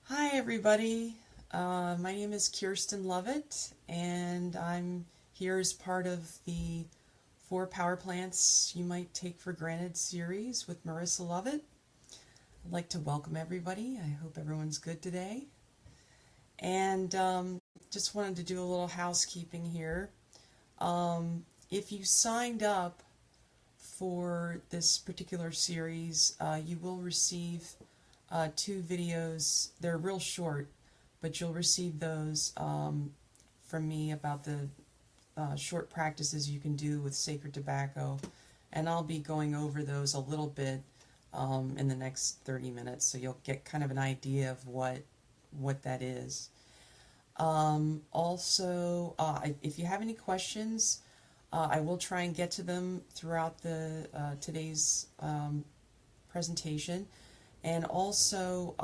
Hi, everybody. My name is Kirsten Lovett, and I'm here as part of the Four Power Plants You Might Take for Granted series with Marissa Lovett. I'd like to welcome everybody. I hope everyone's good today. And just wanted to do a little housekeeping here. If you signed up for this particular series, you will receive two videos. They're real short, but you'll receive those from me about the short practices you can do with sacred tobacco. And I'll be going over those a little bit in the next 30 minutes, so you'll get kind of an idea of what that is. Also, if you have any questions, I will try and get to them throughout the today's presentation. And also,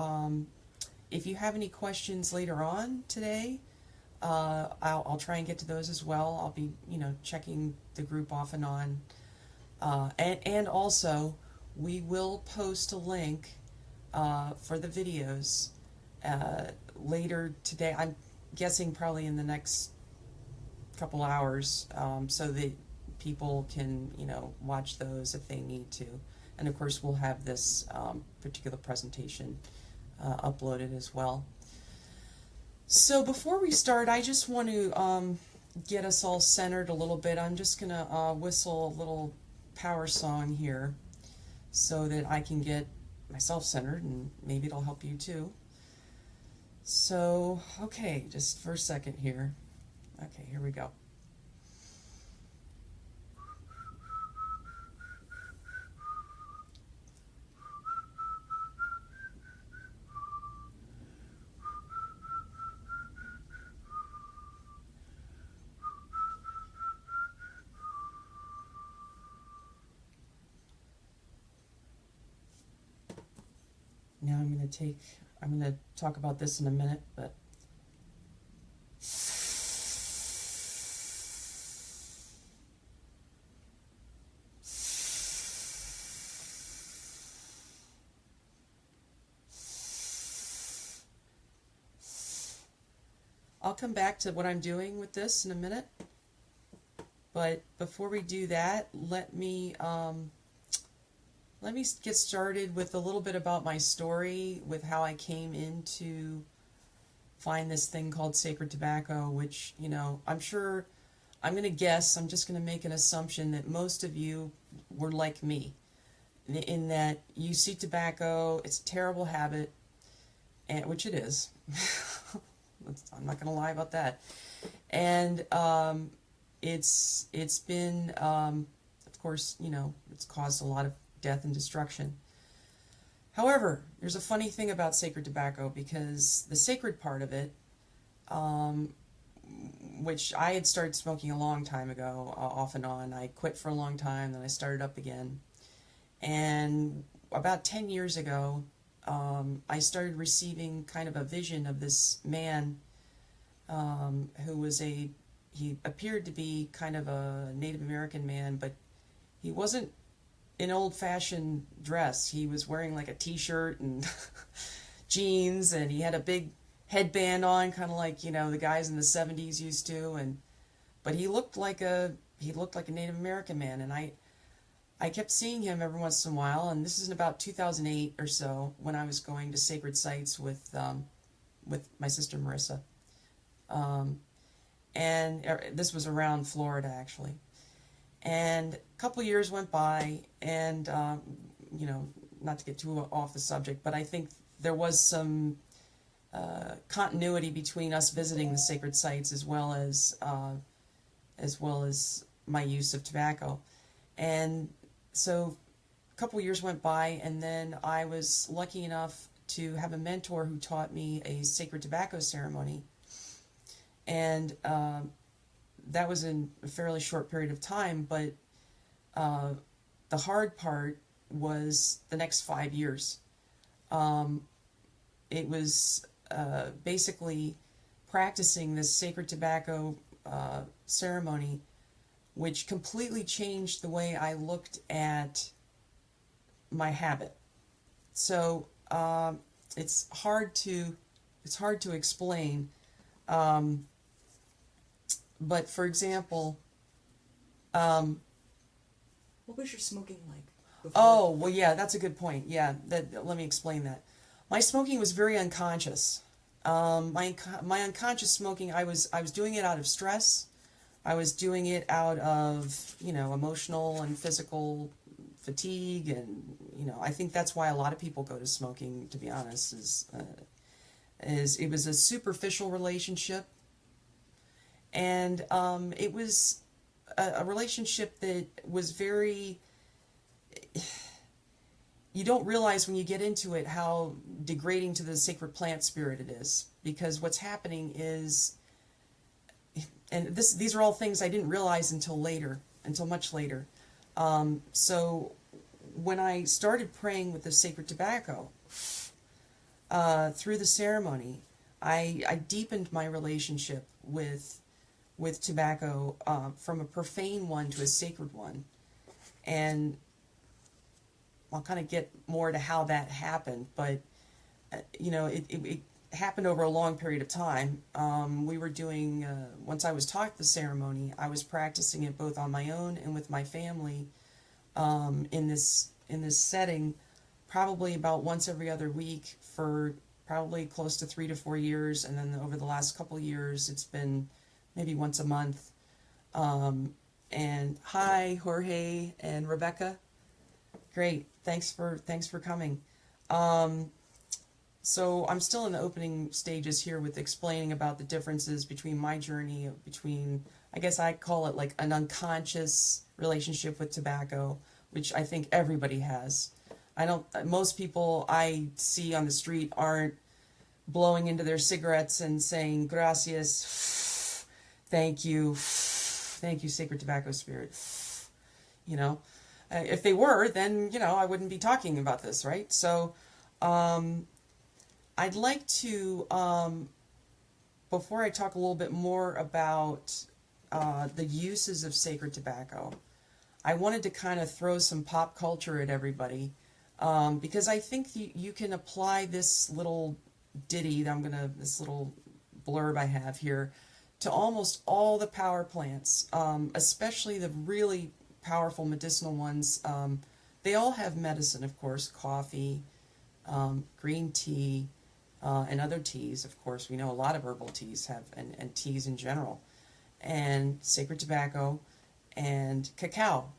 if you have any questions later on today, I'll try and get to those as well. I'll be, checking the group off and on. And also, we will post a link for the videos later today. I'm guessing probably in the next couple hours, so that people can, watch those if they need to. And of course, we'll have this particular presentation uploaded as well. So before we start, I just want to get us all centered a little bit. I'm just going to whistle a little power song here so that I can get myself centered, and maybe it'll help you too. So, okay, just for a second here. Okay, here we go. Now I'm going to talk about this in a minute, but I'll come back to what I'm doing with this in a minute. But before we do that, let me get started with a little bit about my story with how I came into find this thing called sacred tobacco, which, I'm sure, I'm going to guess, I'm just going to make an assumption that most of you were like me, in that you see tobacco, it's a terrible habit, and which it is. I'm not going to lie about that. And it's been, of course, it's caused a lot of death and destruction. However, there's a funny thing about sacred tobacco, because the sacred part of it, which I had started smoking a long time ago, off and on. I quit for a long time, then I started up again. And about 10 years ago, I started receiving kind of a vision of this man who was he appeared to be kind of a Native American man, but he wasn't in old-fashioned dress. He was wearing like a t-shirt and jeans, and he had a big headband on, kind of like, the guys in the 70s used to, but he looked like a Native American man, and I kept seeing him every once in a while, and this is in about 2008 or so, when I was going to sacred sites with my sister Marissa. And this was around Florida, actually. And a couple years went by, and, not to get too off the subject, but I think there was some continuity between us visiting the sacred sites as well as my use of tobacco. And so a couple years went by, and then I was lucky enough to have a mentor who taught me a sacred tobacco ceremony. And that was in a fairly short period of time, but the hard part was the next 5 years. It was basically practicing this sacred tobacco ceremony, which completely changed the way I looked at my habit. So it's hard to it's hard to explain. But for example, What was your smoking like before? oh, well, yeah, that's a good point. Yeah, let me explain that. My smoking was very unconscious. My unconscious smoking, I was doing it out of stress. I was doing it out of, emotional and physical fatigue, and I think that's why a lot of people go to smoking. To be honest, is it was a superficial relationship, and it was a relationship that was very. You don't realize when you get into it how degrading to the sacred plant spirit it is, because what's happening is, and these are all things I didn't realize until later, until much later. So when I started praying with the sacred tobacco, through the ceremony, I deepened my relationship with tobacco, from a profane one to a sacred one, and I'll kind of get more to how that happened, but it happened over a long period of time. We were doing, once I was taught the ceremony, I was practicing it both on my own and with my family, in this setting, probably about once every other week for probably close to 3 to 4 years, and then over the last couple of years, it's been maybe once a month. And hi, Jorge and Rebecca. Great, thanks for coming. So I'm still in the opening stages here with explaining about the differences between my journey, between, I guess I call it like an unconscious relationship with tobacco, which I think everybody has. Most people I see on the street aren't blowing into their cigarettes and saying, gracias, thank you, sacred tobacco spirit. If they were, then, I wouldn't be talking about this, right? So, I'd like to, before I talk a little bit more about the uses of sacred tobacco, I wanted to kind of throw some pop culture at everybody, because I think you can apply this little ditty this little blurb I have here, to almost all the power plants, especially the really powerful medicinal ones. They all have medicine, of course: coffee, green tea, and other teas. Of course, we know a lot of herbal teas have, and teas in general, and sacred tobacco, and cacao,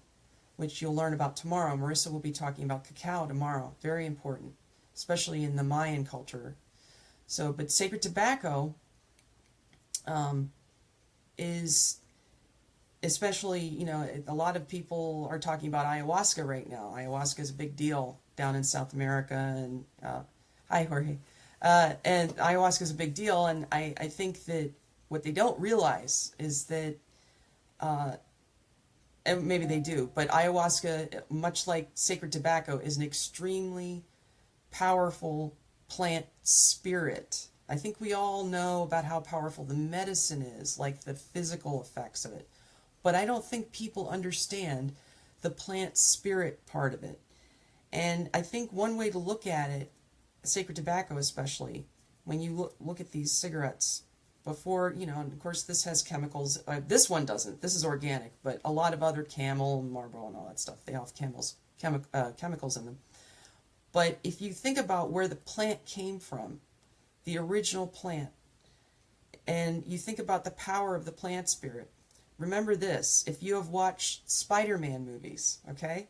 which you'll learn about tomorrow. Marissa will be talking about cacao tomorrow. Very important, especially in the Mayan culture. So, but sacred tobacco is, especially, a lot of people are talking about ayahuasca right now. Ayahuasca is a big deal down in South America, and hi, Jorge. And ayahuasca is a big deal, and I think that what they don't realize is that, and maybe they do, but ayahuasca, much like sacred tobacco, is an extremely powerful plant spirit. I think we all know about how powerful the medicine is, like the physical effects of it. But I don't think people understand the plant spirit part of it. And I think one way to look at it, sacred tobacco especially, when you look at these cigarettes, before, and of course this has chemicals. This one doesn't. This is organic, but a lot of other Camel, Marlboro, and all that stuff, they all have chemicals in them. But if you think about where the plant came from, the original plant, and you think about the power of the plant spirit, remember this: if you have watched Spider-Man movies, okay?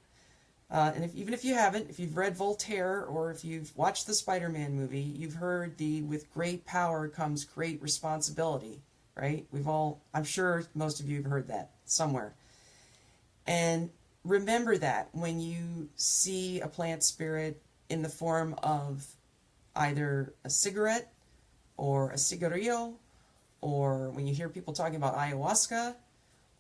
And even if you haven't, if you've read Voltaire, or if you've watched the Spider-Man movie, you've heard with great power comes great responsibility, right? I'm sure most of you have heard that somewhere. And remember that when you see a plant spirit in the form of either a cigarette or a cigarillo, or when you hear people talking about ayahuasca,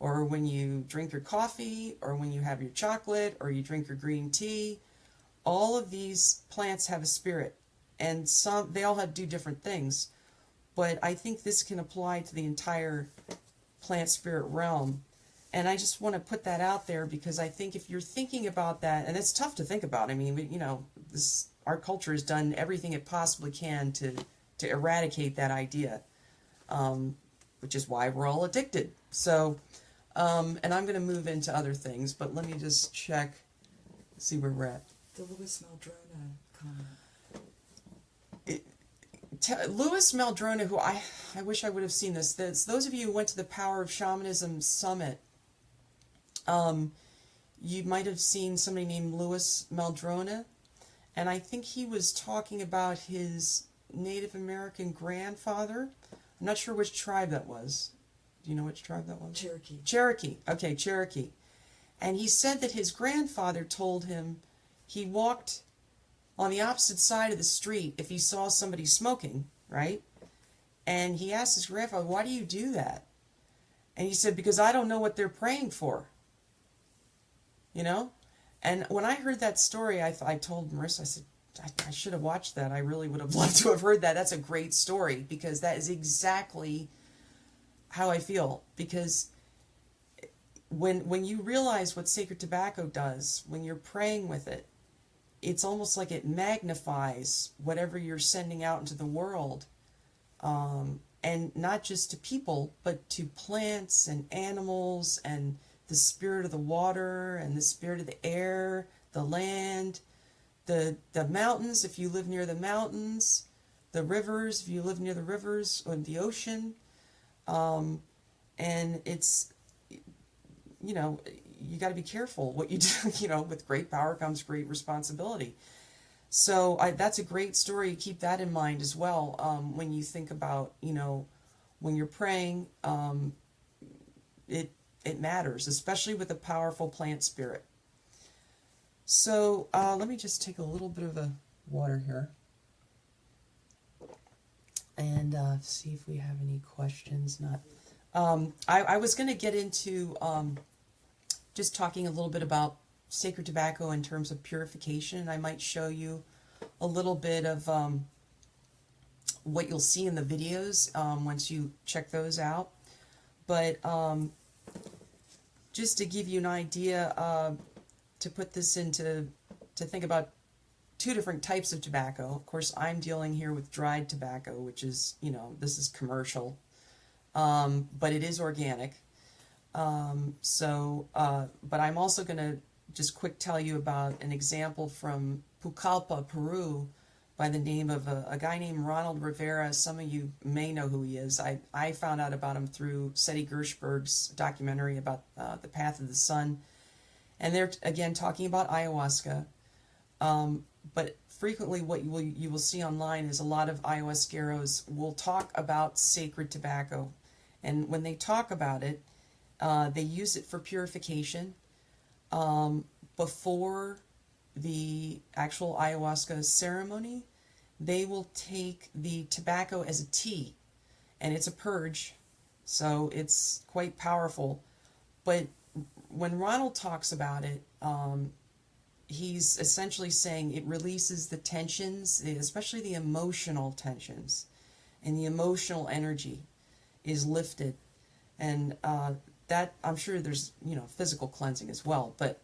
or when you drink your coffee, or when you have your chocolate, or you drink your green tea, all of these plants have a spirit, and they all do different things. But I think this can apply to the entire plant spirit realm. And I just want to put that out there, because I think if you're thinking about that, and it's tough to think about. I mean, our culture has done everything it possibly can to to eradicate that idea, which is why we're all addicted. So, and I'm going to move into other things, but let me just check, see where we're at. The Louis Maldrona comment. Louis Maldrona, who I wish I would have seen this. Those of you who went to the Power of Shamanism Summit, you might have seen somebody named Louis Maldrona, and I think he was talking about his Native American grandfather. I'm not sure which tribe that was. Do you know which tribe that was? Cherokee. Cherokee. Okay, Cherokee. And he said that his grandfather told him he walked on the opposite side of the street if he saw somebody smoking, right? And he asked his grandfather, why do you do that? And he said, because I don't know what they're praying for. You know? And when I heard that story, I told Marissa, I said, I should have watched that. I really would have loved to have heard that. That's a great story, because that is exactly how I feel. Because when you realize what sacred tobacco does, when you're praying with it, it's almost like it magnifies whatever you're sending out into the world. And not just to people, but to plants and animals and the spirit of the water and the spirit of the air, the land, the mountains if you live near the mountains, the rivers if you live near the rivers, or the ocean. And it's, you know, you got to be careful what you do. You know, with great power comes great responsibility. So that's a great story. Keep that in mind as well when you think about, you know, when you're praying. It matters, especially with a powerful plant spirit. So let me just take a little bit of a water here and see if we have any questions. I was going to get into just talking a little bit about sacred tobacco in terms of purification. I might show you a little bit of what you'll see in the videos once you check those out. But just to give you an idea, to put this into, to think about two different types of tobacco. Of course, I'm dealing here with dried tobacco, which is, you know, this is commercial, but it is organic. But I'm also going to just quick tell you about an example from Pucallpa, Peru, by the name of a guy named Ronald Rivera. Some of you may know who he is. I found out about him through Seti Gershberg's documentary about the Path of the Sun. And they're, again, talking about ayahuasca. But frequently what you will see online is a lot of ayahuasqueros will talk about sacred tobacco. And when they talk about it, they use it for purification. Before the actual ayahuasca ceremony, they will take the tobacco as a tea, and it's a purge, so it's quite powerful. But when Ronald talks about it, he's essentially saying it releases the tensions, especially the emotional tensions, and the emotional energy is lifted. And that, I'm sure there's, you know, physical cleansing as well, but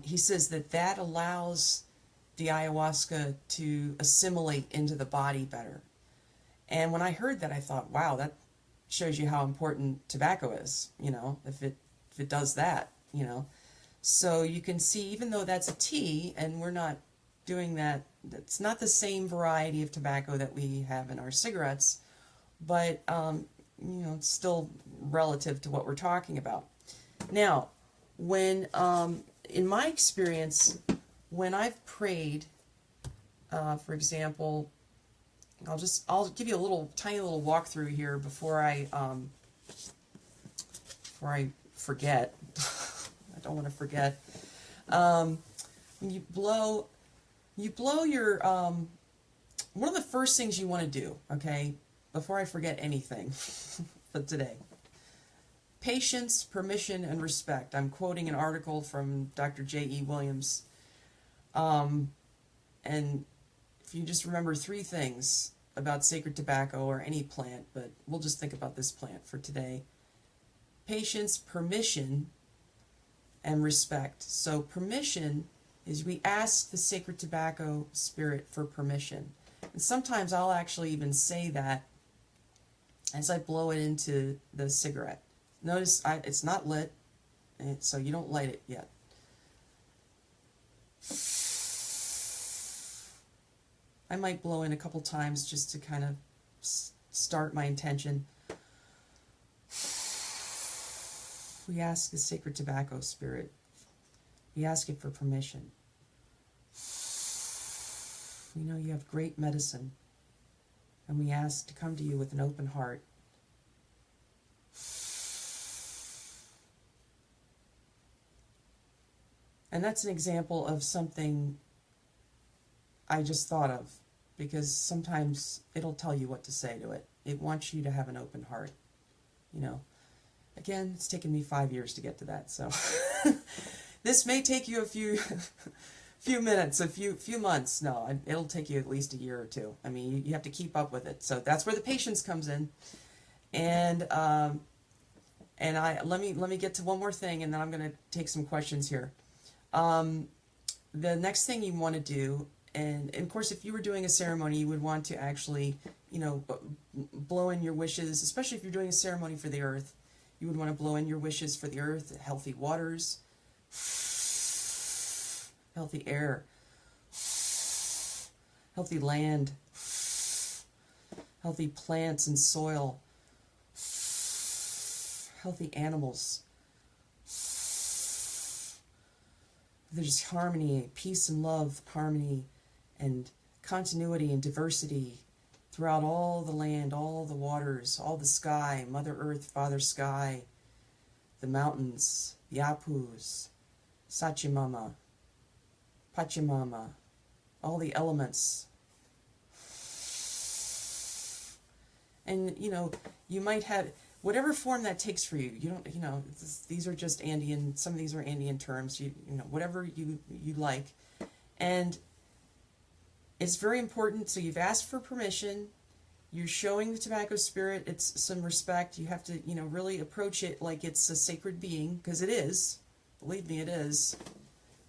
he says that allows the ayahuasca to assimilate into the body better. And when I heard that, I thought, wow, that shows you how important tobacco is, you know, if it does that, you know. So you can see, even though that's a tea, and we're not doing that, it's not the same variety of tobacco that we have in our cigarettes, but, you know, it's still relative to what we're talking about. Now, when, in my experience, when I've prayed, for example, I'll give you a tiny little walkthrough here before I forget. I don't want to forget. When you blow your, one of the first things you want to do, okay, before I forget anything for today. Patience, permission, and respect. I'm quoting an article from Dr. J.E. Williams. And if you just remember three things about sacred tobacco or any plant, but we'll just think about this plant for today. Patience, permission, and respect. So permission is we ask the sacred tobacco spirit for permission. And sometimes I'll actually even say that as I blow it into the cigarette. Notice it's not lit, so you don't light it yet. I might blow in a couple times just to kind of start my intention. We ask the sacred tobacco spirit. We ask it for permission. We know you have great medicine, and we ask to come to you with an open heart. And that's an example of something I just thought of, because sometimes it'll tell you what to say to it. It wants you to have an open heart. You know, again, it's taken me 5 years to get to that, so this may take you a few minutes, a few months. No, it'll take you at least a year or two. I mean, you have to keep up with it. So that's where the patience comes in. And let me get to one more thing, and then I'm going to take some questions here. The next thing you want to do, and of course, if you were doing a ceremony, you would want to actually, you know, blow in your wishes, especially if you're doing a ceremony for the earth. You would want to blow in your wishes for the earth, healthy waters, healthy air, healthy land, healthy plants and soil, healthy animals. There's harmony, peace and love, harmony and continuity and diversity throughout all the land, all the waters, all the sky, Mother Earth, Father Sky, the mountains, the Apus, Sachimama, Pachamama, all the elements. And, you know, you might have, whatever form that takes for you, you don't, you know, these are just Andean, some of these are Andean terms, you know, whatever you like. And it's very important, so you've asked for permission, you're showing the tobacco spirit, it's some respect, you have to, you know, really approach it like it's a sacred being, because it is, believe me, it is.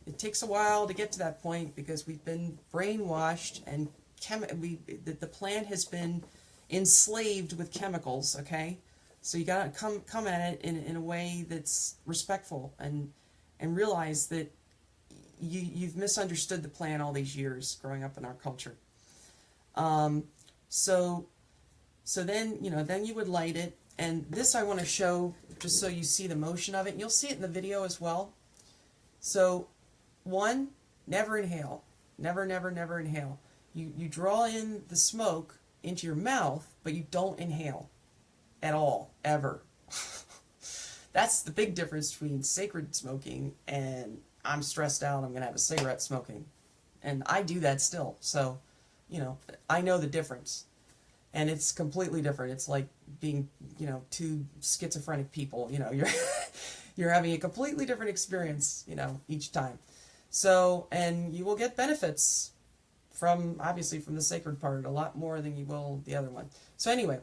It takes a while to get to that point, because we've been brainwashed, and the plant has been enslaved with chemicals, okay? So you gotta come at it in a way that's respectful, and realize that you've misunderstood the plant all these years growing up in our culture. So then, you know, then you would light it, and this I want to show just so you see the motion of it, and you'll see it in the video as well. So, one, never inhale. Never, never, never inhale. You draw in the smoke into your mouth, but you don't inhale at all, ever. That's the big difference between sacred smoking and I'm stressed out, I'm going to have a cigarette smoking. And I do that still. So, you know, I know the difference. And it's completely different. It's like being, you know, two schizophrenic people. You know, you're having a completely different experience, you know, each time. So, and you will get benefits from, obviously, from the sacred part a lot more than you will the other one. So anyway,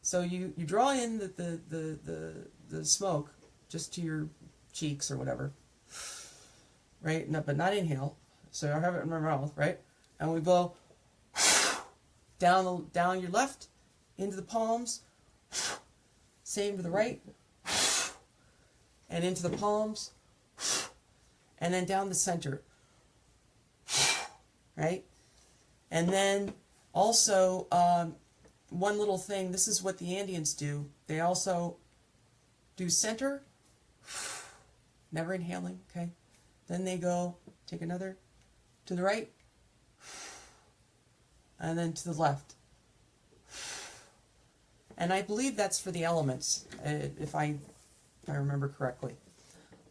so you draw in the smoke just to your cheeks or whatever. Right? No, but not inhale. So I have it in my mouth, right? And we blow down your left, into the palms, same to the right, and into the palms, and then down the center, right? And then also, one little thing, this is what the Andeans do. They also do center, never inhaling, okay? Then they go, take another to the right, and then to the left. And I believe that's for the elements, if I remember correctly.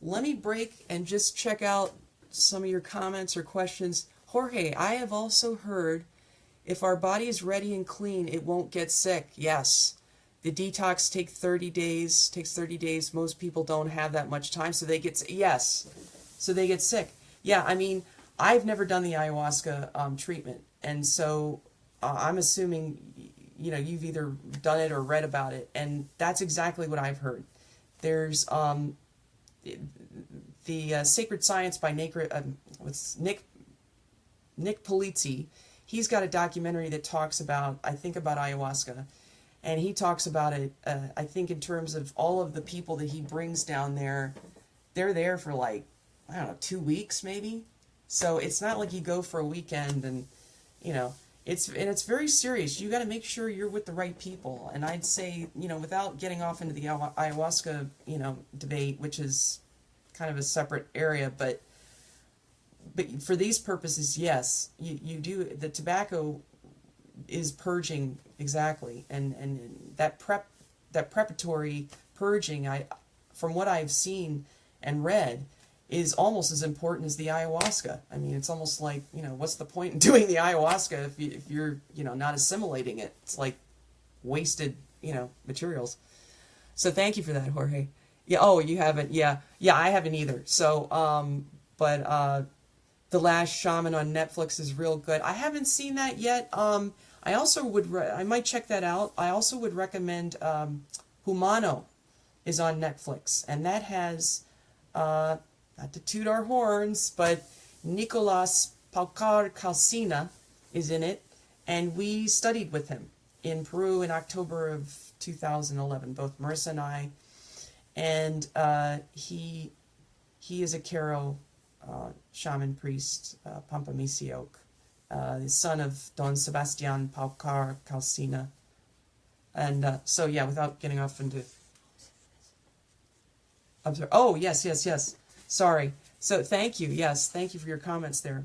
Let me break and just check out some of your comments or questions. Jorge, I have also heard if our body is ready and clean, it won't get sick. Yes. The detox takes 30 days. Most people don't have that much time, so they get, yes. So they get sick. Yeah, I mean, I've never done the ayahuasca treatment, and so I'm assuming, you know, you've either done it or read about it, and that's exactly what I've heard. There's the Sacred Science by Nick Polizzi. he's got a documentary that talks about, I think, about ayahuasca. And he talks about it, I think, in terms of all of the people that he brings down there. They're there for like, I don't know, 2 weeks maybe. So it's not like you go for a weekend and, you know, it's very serious. You got to make sure you're with the right people. And I'd say, you know, without getting off into the ayahuasca, you know, debate, which is kind of a separate area, but for these purposes, yes, you do. The tobacco is purging exactly, and that preparatory purging, from what I've seen and read, is almost as important as the ayahuasca. I mean, it's almost like, you know, what's the point in doing the ayahuasca if you're, you know, not assimilating it? It's like wasted, you know, materials. So thank you for that, Jorge. Yeah. Oh, you haven't. Yeah. I haven't either. So, but The Last Shaman on Netflix is real good. I haven't seen that yet. I also would, I might check that out. I also would recommend Humano is on Netflix. And that has, not to toot our horns, but Nicolas Paucar Calcina is in it. And we studied with him in Peru in October of 2011, both Marissa and I. And he is a Q'ero shaman priest, Pampamisayoq, the son of Don Sebastian Paucar Calcina. And so, yeah, without getting off into... I'm sorry. Oh, yes. Sorry. So, thank you. Yes, thank you for your comments there.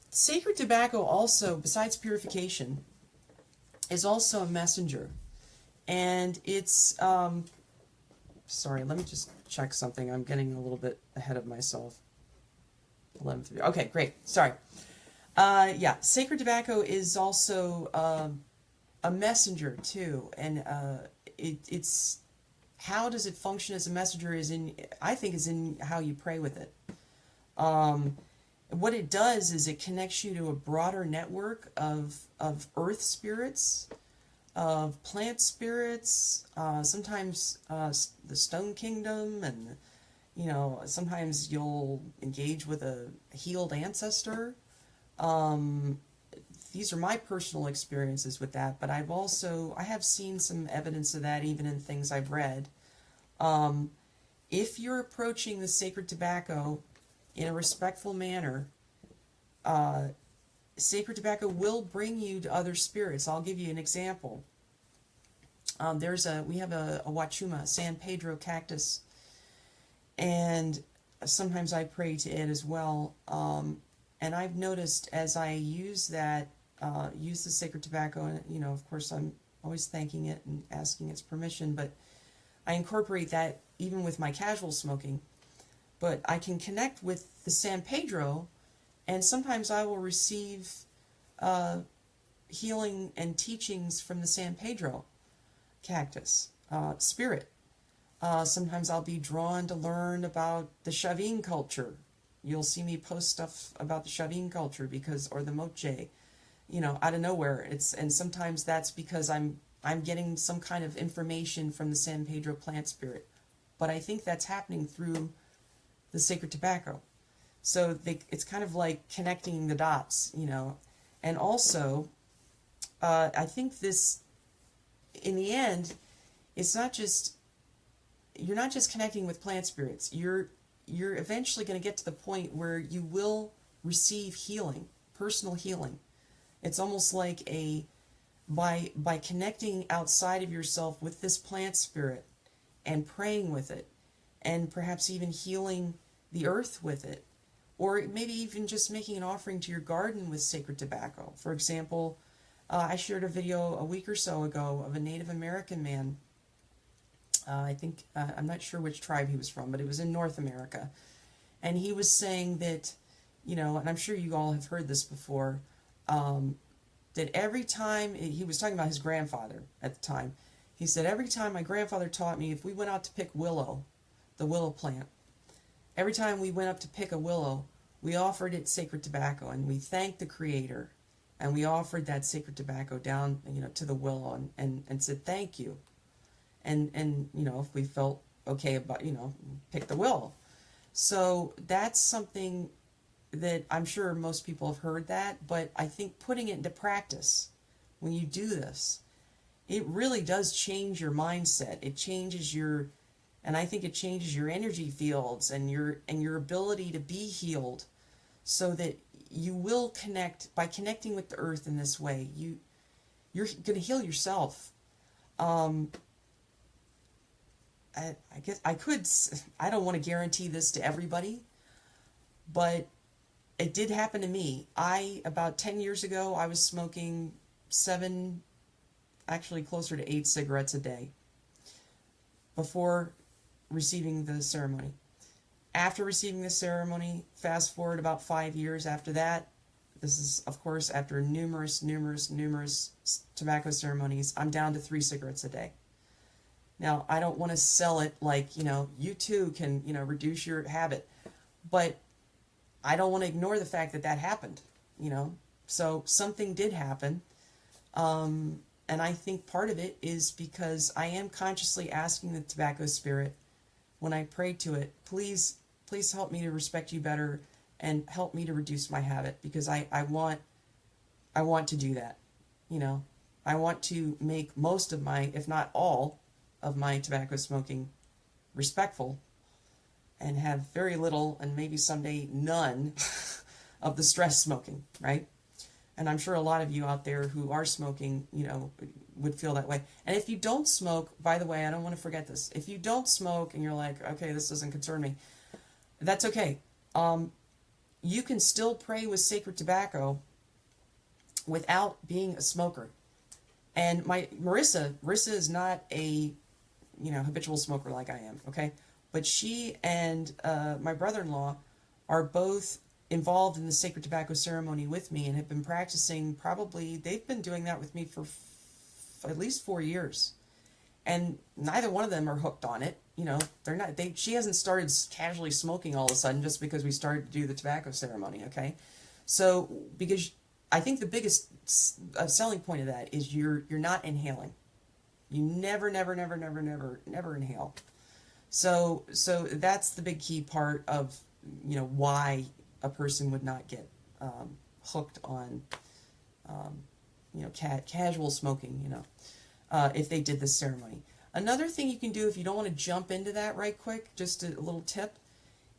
Sacred tobacco also, besides purification, is also a messenger. And it's... sorry, let me just check something. I'm getting a little bit ahead of myself. 11:03. Okay, great. Sorry. Yeah, sacred tobacco is also a messenger too, and it's how does it function as a messenger I think is in how you pray with it. What it does is it connects you to a broader network of earth spirits, of plant spirits, sometimes the stone kingdom, and you know, sometimes you'll engage with a healed ancestor. These are my personal experiences with that, but I have seen some evidence of that even in things I've read. If you're approaching the sacred tobacco in a respectful manner, sacred tobacco will bring you to other spirits. I'll give you an example. We have a Wachuma, San Pedro cactus, and sometimes I pray to it as well. And I've noticed as I use the sacred tobacco, and you know, of course, I'm always thanking it and asking its permission, but I incorporate that even with my casual smoking. But I can connect with the San Pedro, and sometimes I will receive healing and teachings from the San Pedro cactus spirit. Sometimes I'll be drawn to learn about the Chavin culture. You'll see me post stuff about the Chavin culture or the Moche, you know, out of nowhere. And sometimes that's because I'm getting some kind of information from the San Pedro plant spirit. But I think that's happening through the sacred tobacco. So it's kind of like connecting the dots, you know. And also, I think this, in the end, you're not just connecting with plant spirits. You're eventually going to get to the point where you will receive healing, personal healing. It's almost like by connecting outside of yourself with this plant spirit and praying with it, and perhaps even healing the earth with it, or maybe even just making an offering to your garden with sacred tobacco. For example, I shared a video a week or so ago of a Native American man. I think, I'm not sure which tribe he was from, but it was in North America. And he was saying that, you know, and I'm sure you all have heard this before, that every time, he was talking about his grandfather at the time, he said, every time my grandfather taught me, if we went out to pick willow, the willow plant, every time we went up to pick a willow, we offered it sacred tobacco, and we thanked the Creator, and we offered that sacred tobacco down, you know, to the willow, and said thank you. And you know, if we felt okay about, you know, pick the willow. So that's something that I'm sure most people have heard that, but I think putting it into practice when you do this, it really does change your mindset. It changes your, and I think it changes your energy fields and your ability to be healed, so that you will connect by connecting with the earth in this way. You're going to heal yourself. I guess I don't want to guarantee this to everybody, but it did happen to me. About 10 years ago, I was smoking 7, actually closer to 8 cigarettes a day before receiving the ceremony. After receiving the ceremony, fast forward about 5 years after that, this is, of course, after numerous tobacco ceremonies, I'm down to 3 cigarettes a day. Now, I don't want to sell it like, you too can, reduce your habit. But I don't want to ignore the fact that happened, So something did happen. And I think part of it is because I am consciously asking the tobacco spirit, when I pray to it, please help me to respect you better and help me to reduce my habit, because I want to do that. I want to make most of my, if not all of my tobacco smoking respectful, and have very little, and maybe someday none, of the stress smoking, right? And I'm sure a lot of you out there who are smoking, would feel that way. And if you don't smoke, by the way, I don't want to forget this. If you don't smoke and you're like, okay, this doesn't concern me, that's okay. You can still pray with sacred tobacco without being a smoker. And Marissa is not a, habitual smoker like I am, okay? But she and my brother-in-law are both involved in the sacred tobacco ceremony with me and have been practicing they've been doing that with me for at least 4 years. And neither one of them are hooked on it. They're not, she hasn't started casually smoking all of a sudden just because we started to do the tobacco ceremony, okay? So, because I think the biggest selling point of that is you're not inhaling. You never inhale. So that's the big key part of, why a person would not get hooked on, casual smoking, if they did this ceremony. Another thing you can do if you don't want to jump into that right quick, just a little tip,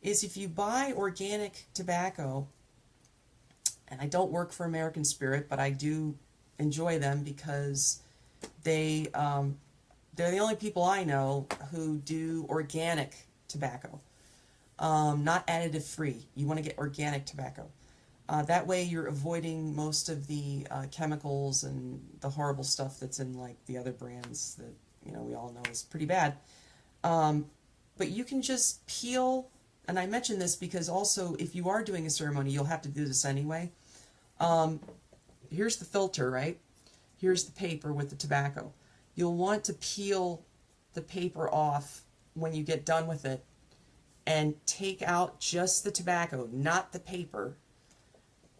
is if you buy organic tobacco, and I don't work for American Spirit, but I do enjoy them because they're the only people I know who do organic tobacco, not additive free. You want to get organic tobacco. That way you're avoiding most of the chemicals and the horrible stuff that's in like the other brands that we all know is pretty bad. But you can just peel, and I mention this because also if you are doing a ceremony, you'll have to do this anyway. Here's the filter, right? Here's the paper with the tobacco. You'll want to peel the paper off when you get done with it and take out just the tobacco, not the paper,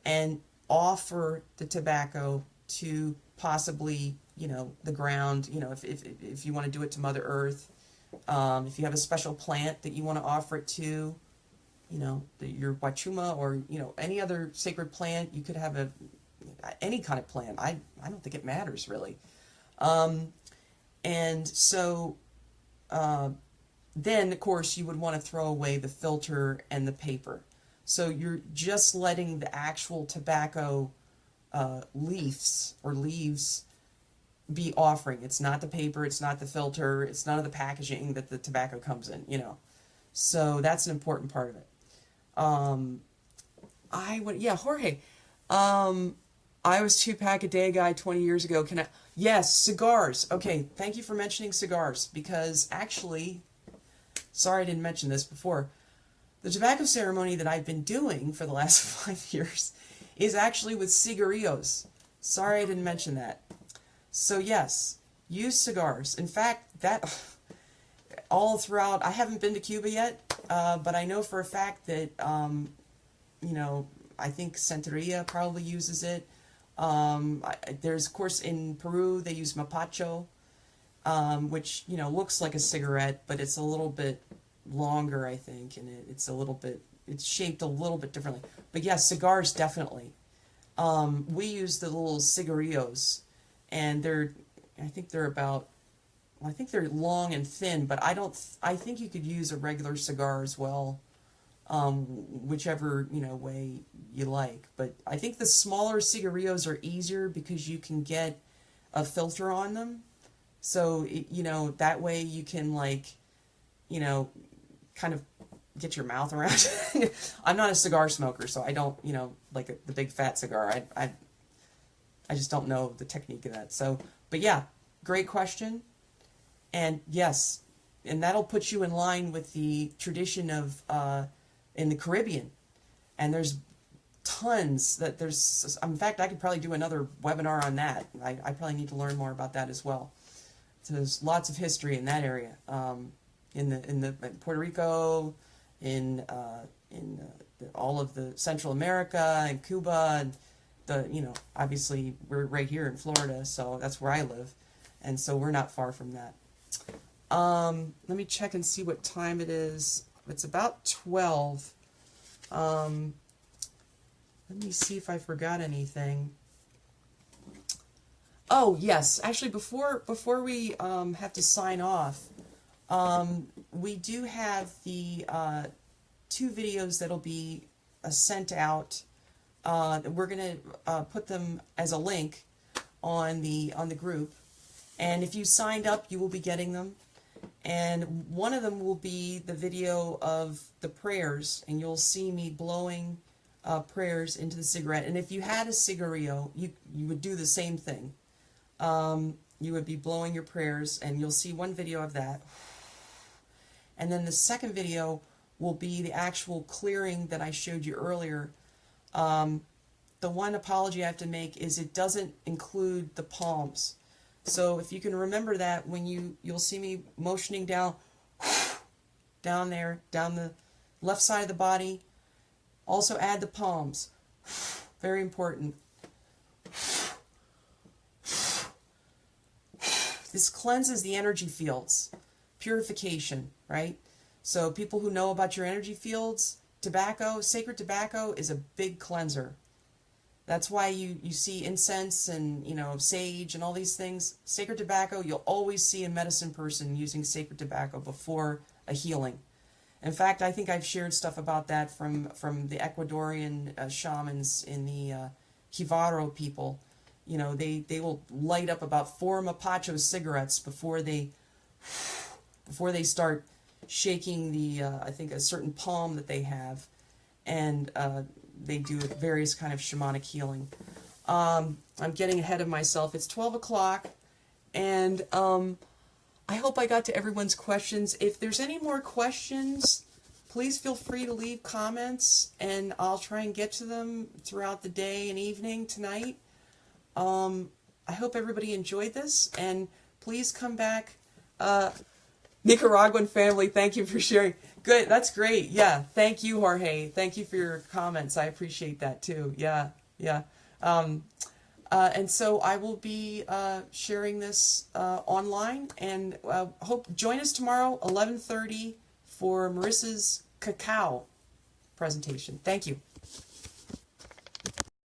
and offer the tobacco to possibly, the ground, if you want to do it to Mother Earth, if you have a special plant that you want to offer it to, your wachuma or, any other sacred plant. You could have any kind of plant. I don't think it matters really. And so then, of course, you would want to throw away the filter and the paper. So you're just letting the actual tobacco leaves be offering. It's not the paper, it's not the filter, it's none of the packaging that the tobacco comes in, So that's an important part of it. Jorge. I was 2-pack-a-day guy 20 years ago. Yes, cigars. Okay, thank you for mentioning cigars, because actually, sorry I didn't mention this before, the tobacco ceremony that I've been doing for the last 5 years is actually with cigarillos. Sorry I didn't mention that. So yes, use cigars. In fact, that all throughout, I haven't been to Cuba yet, but I know for a fact that, I think Santeria probably uses it. There's, of course, in Peru, they use mapacho, which, looks like a cigarette, but it's a little bit longer, I think, and it's a little bit it's shaped a little bit differently. But yes, cigars definitely. We use the little cigarillos, and I think they're about, I think they're long and thin, but I think you could use a regular cigar as well, whichever, way you like. But I think the smaller cigarillos are easier because you can get a filter on them. So, that way you can, kind of get your mouth around it. I'm not a cigar smoker, so I don't, like the big fat cigar. I just don't know the technique of that. So, but yeah, great question. And yes, and that'll put you in line with the tradition of, in the Caribbean. And there's tons in fact, I could probably do another webinar on that. I probably need to learn more about that as well. So there's lots of history in that area, in Puerto Rico, in all of the Central America and Cuba, and obviously we're right here in Florida, so that's where I live, and so we're not far from that. Let me check and see what time it is. It's about 12. Let me see if I forgot anything. Oh, yes. Actually, before we have to sign off, we do have the 2 videos that'll be sent out. We're going to put them as a link on the group. And if you signed up, you will be getting them. And one of them will be the video of the prayers, and you'll see me blowing prayers into the cigarette. And if you had a cigarillo, you would do the same thing. You would be blowing your prayers, and you'll see one video of that. And then the second video will be the actual clearing that I showed you earlier. The one apology I have to make is it doesn't include the palms. So if you can remember that when you'll see me motioning down there, down the left side of the body. Also add the palms. Very important. This cleanses the energy fields. Purification, right? So people who know about your energy fields, sacred tobacco is a big cleanser. That's why you see incense and, sage and all these things. Sacred tobacco, you'll always see a medicine person using sacred tobacco before a healing. In fact, I think I've shared stuff about that from the Ecuadorian shamans in the Q'ero people. They will light up about 4 mapacho cigarettes before they start shaking the, I think, a certain palm that they have. And they do various kind of shamanic healing. I'm getting ahead of myself. It's 12 o'clock, and I hope I got to everyone's questions. If there's any more questions, please feel free to leave comments, and I'll try and get to them throughout the day and evening tonight. I hope everybody enjoyed this, and please come back. Nicaraguan family, thank you for sharing. Good, that's great. Yeah, thank you, Jorge. Thank you for your comments. I appreciate that too. Yeah. And so I will be sharing this online, and join us tomorrow, 11:30, for Marissa's cacao presentation. Thank you.